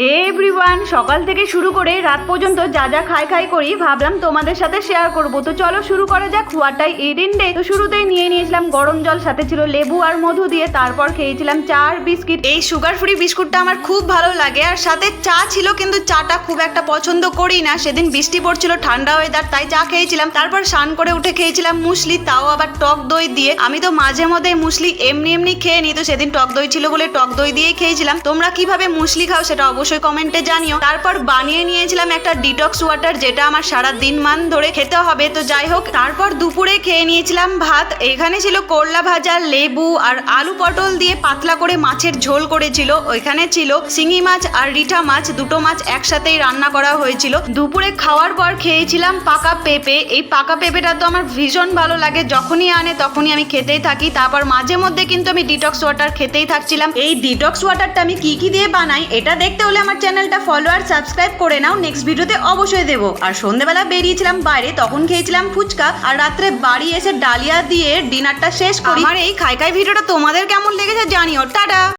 হে everyone, সকাল থেকে শুরু করে রাত পর্যন্ত যা যা খাই করি ভাবলাম তোমাদের সাথে শেয়ার করব। তো চলো শুরু করা যাক হোয়াটাই ইডিন ডে। তো শুরুতেই নিয়ে নিয়েছিলাম গরম জল, সাথে ছিল লেবু আর মধু দিয়ে। তারপর খেয়েছিলাম চা আর বিস্কিট। এই সুগার ফ্রি বিস্কুটটা আমার খুব ভালো লাগে, আর সাথে চা ছিল, কিন্তু চাটা খুব একটা পছন্দ করি না। সেদিন বৃষ্টি পড়ছিল, ঠান্ডা ওয়েদার, তাই চা খেয়েছিলাম। তারপর স্নান করে উঠে খেয়েছিলাম মুসলি, তাও আবার টক দই দিয়ে। আমি তো মাঝে মধ্যে মুসলি এমনি খেয়ে নিই, তো সেদিন টক দই ছিল বলে টক দই দিয়েই খেয়েছিলাম। তোমরা কিভাবে মুসলি খাও সেটা অবশ্যই কমেন্টে জানিও। তারপর বানিয়ে নিয়েছিলাম একটা ডিটক্স ওয়াটার, যেটা আমার সারা দিন মান ধরে খেতে হবে। তো যাই হোক, তারপর দুপুরে খেয়ে নিয়েছিলাম ভাত। এখানে ছিল করলা ভাজা, লেবু আর আলু পটল দিয়ে পাতলা করে মাছের ঝোল করেছিল। ওইখানে ছিল শিঙি মাছ আর রিঠা মাছ, দুটো মাছ একসাথেই রান্না করা হয়েছিল। দুপুরে খাওয়ার পর খেয়েছিলাম পাকা পেঁপে। এই পাকা পেঁপেটা তো আমার ভীষণ ভালো লাগে, যখনই আনে তখনই আমি খেতেই থাকি। তারপর মাঝে মধ্যে কিন্তু আমি ডিটক্স ওয়াটার খেতেই থাকছিলাম। এই ডিটক্স ওয়াটারটা আমি কি দিয়ে বানাই এটা দেখতে হলে আমার চ্যানেলটা ফলো আর সাবস্ক্রাইব করে নাও, নেক্সট ভিডিওতে অবশ্যই দেবো। আর সন্ধ্যেবেলা বেরিয়েছিলাম বাইরে, তখন খেয়েছিলাম ফুচকা, আর রাত্রে বাড়ি এসে ডালিয়া দিয়ে ডিনারটা শেষ করি। আমার এই খাই ভিডিওটা তোমাদের কেমন লেগেছে জানিও। টাটা।